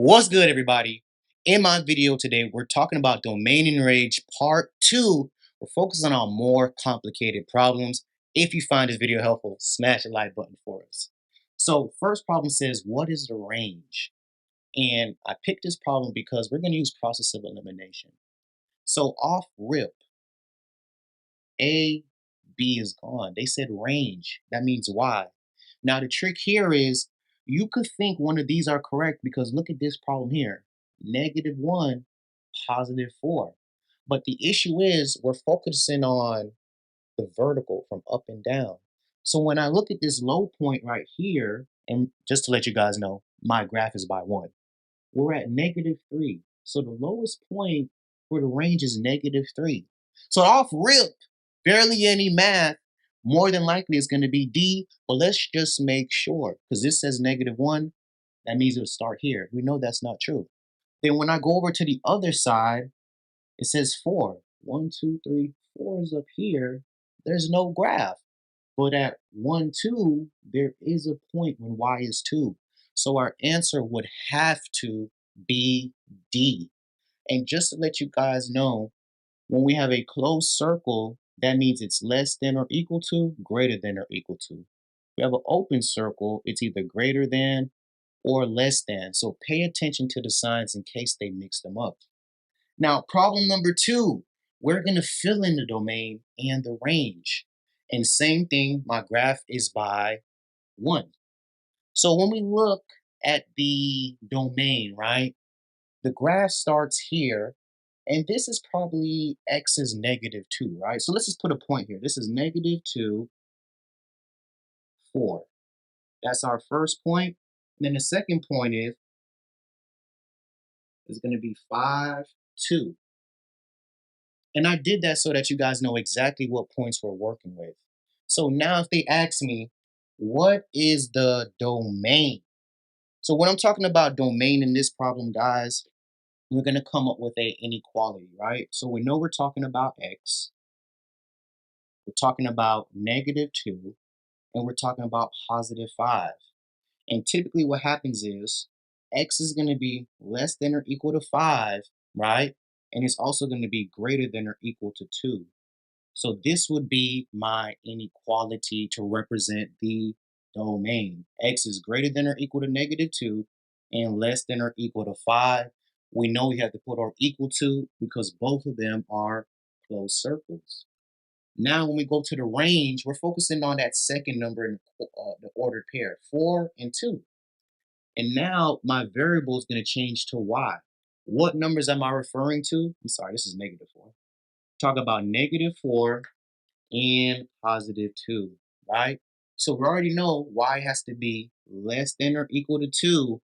What's good, everybody? In my video today, we're talking about domain and range part 2. We're focusing on more complicated problems. If you find this video helpful, smash the like button for us. So first problem says, what is the range? And I picked this problem because we're going to use process of elimination. So off rip, A, B is gone. They said range. That means Y. Now the trick here is you could think one of these are correct because look at this problem here. -1, +4. But the issue is we're focusing on the vertical from up and down. So when I look at this low point right here, and just to let you guys know, my graph is by 1. We're at -3. So the lowest point for the range is -3. So off rip, barely any math, more than likely it's going to be D, but let's just make sure because this says -1, that means it'll start here. We know that's not true. Then when I go over to the other side, it says 4. 1, 2, 3, 4 is up here. There's no graph. But at 1, 2, there is a point when y is 2. So our answer would have to be D. And just to let you guys know, when we have a closed circle, that means it's less than or equal to, greater than or equal to. If we have an open circle, it's either greater than or less than. So pay attention to the signs in case they mix them up. Now, problem number 2, we're going to fill in the domain and the range. And same thing, my graph is by 1. So when we look at the domain, right, the graph starts here, and this is probably x is -2, right? So let's just put a point here. This is -2, 4. That's our first point. And then the second point is going to be 5, 2. And I did that so that you guys know exactly what points we're working with. So now if they ask me, what is the domain? So when I'm talking about domain in this problem, guys, we're going to come up with a inequality, right? So we know we're talking about x, we're talking about -2, and we're talking about +5. And typically what happens is x is going to be less than or equal to 5, right? And it's also going to be greater than or equal to 2. So this would be my inequality to represent the domain. X is greater than or equal to -2 and less than or equal to 5. We know we have to put our equal to because both of them are closed circles. Now when we go to the range, we're focusing on that second number in the ordered pair, 4 and 2. And now my variable is going to change to y. What numbers am I referring to? I'm sorry, this is -4. Talk about -4 and +2, right? So we already know y has to be less than or equal to 2.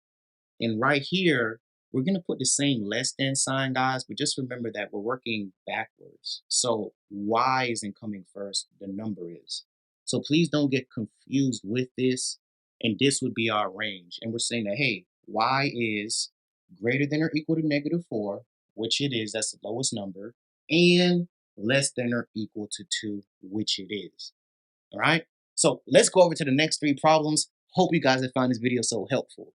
And right here, we're going to put the same less than sign, guys, but just remember that we're working backwards. So y isn't coming first, the number is. So please don't get confused with this. And this would be our range. And we're saying that, hey, y is greater than or equal to -4, which it is, that's the lowest number, and less than or equal to 2, which it is. All right. So let's go over to the next 3 problems. Hope you guys have found this video so helpful.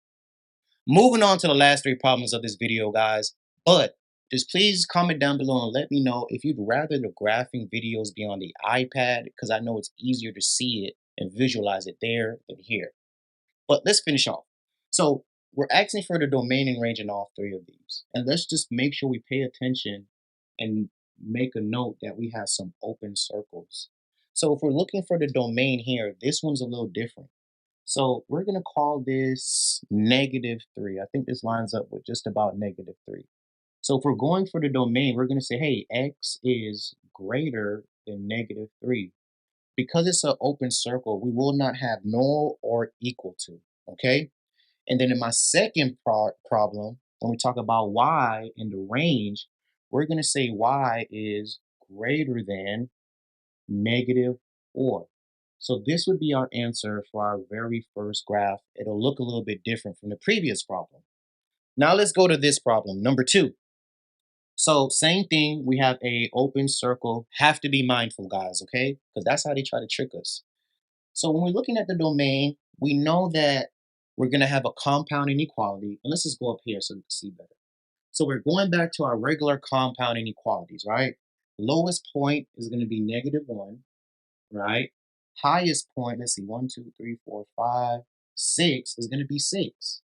Moving on to the last 3 problems of this video, guys. But just please comment down below and let me know if you'd rather the graphing videos be on the iPad, because I know it's easier to see it and visualize it there than here. But let's finish off. So we're asking for the domain and range in all 3 of these. And let's just make sure we pay attention and make a note that we have some open circles. So if we're looking for the domain here, this one's a little different. So we're going to call this -3. I think this lines up with just about -3. So if we're going for the domain, we're going to say, hey, x is greater than -3. Because it's an open circle, we will not have null or equal to, okay? And then in my second problem, when we talk about y in the range, we're going to say y is greater than -4. So this would be our answer for our very first graph. It'll look a little bit different from the previous problem. Now let's go to this problem, number 2. So same thing, we have a open circle. Have to be mindful, guys, okay? Because that's how they try to trick us. So when we're looking at the domain, we know that we're going to have a compound inequality. And let's just go up here so you can see better. So we're going back to our regular compound inequalities, right? Lowest point is going to be -1, right? Highest point, let's see, 1, 2, 3, 4, 5, 6 is going to be 6.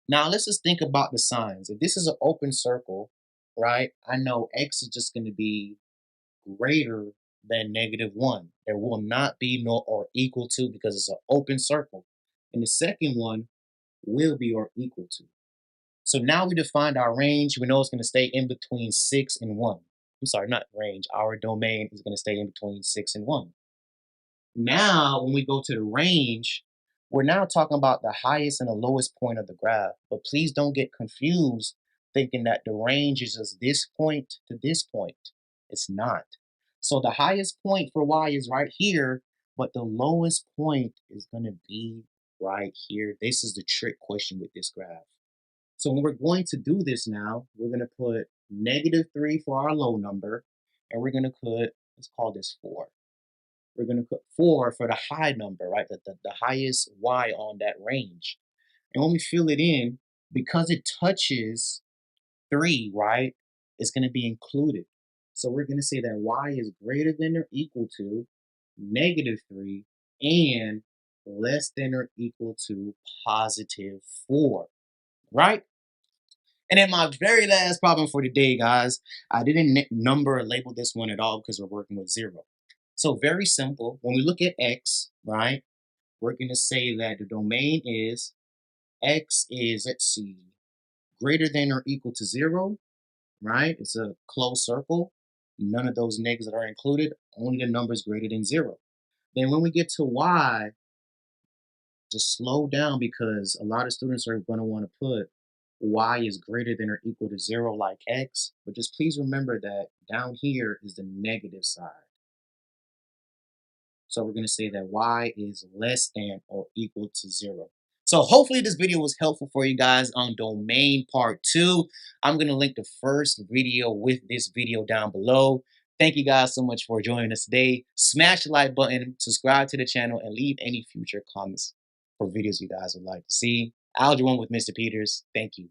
Now let's just think about the signs. If this is an open circle, right, I know x is just going to be greater than -1. There will not be no or equal to because it's an open circle. And the second one will be or equal to. So now we defined our range. We know it's going to stay in between 6 and 1. I'm sorry, not range. Our domain is going to stay in between 6 and 1. Now, when we go to the range, we're now talking about the highest and the lowest point of the graph. But please don't get confused thinking that the range is just this point to this point. It's not. So the highest point for y is right here, but the lowest point is going to be right here. This is the trick question with this graph. So when we're going to do this now, we're going to put -3 for our low number, and we're going to put, let's call this 4. We're going to put 4 for the high number, right? The highest y on that range. And when we fill it in, because it touches 3, right, it's going to be included. So we're going to say that y is greater than or equal to -3 and less than or equal to +4, right? And then my very last problem for today, guys, I didn't number or label this one at all because we're working with 0. So very simple. When we look at x, right, we're going to say that the domain is x is, let's see, greater than or equal to 0, right? It's a closed circle. None of those negatives are included. Only the numbers greater than 0. Then when we get to y, just slow down because a lot of students are going to want to put y is greater than or equal to 0 like x, but just please remember that down here is the negative side. So we're going to say that y is less than or equal to 0. So hopefully this video was helpful for you guys on domain part 2. I'm going to link the first video with this video down below. Thank you guys so much for joining us today. Smash the like button, subscribe to the channel, and leave any future comments for videos you guys would like to see. Algebra 1 with Mr. Peters. Thank you.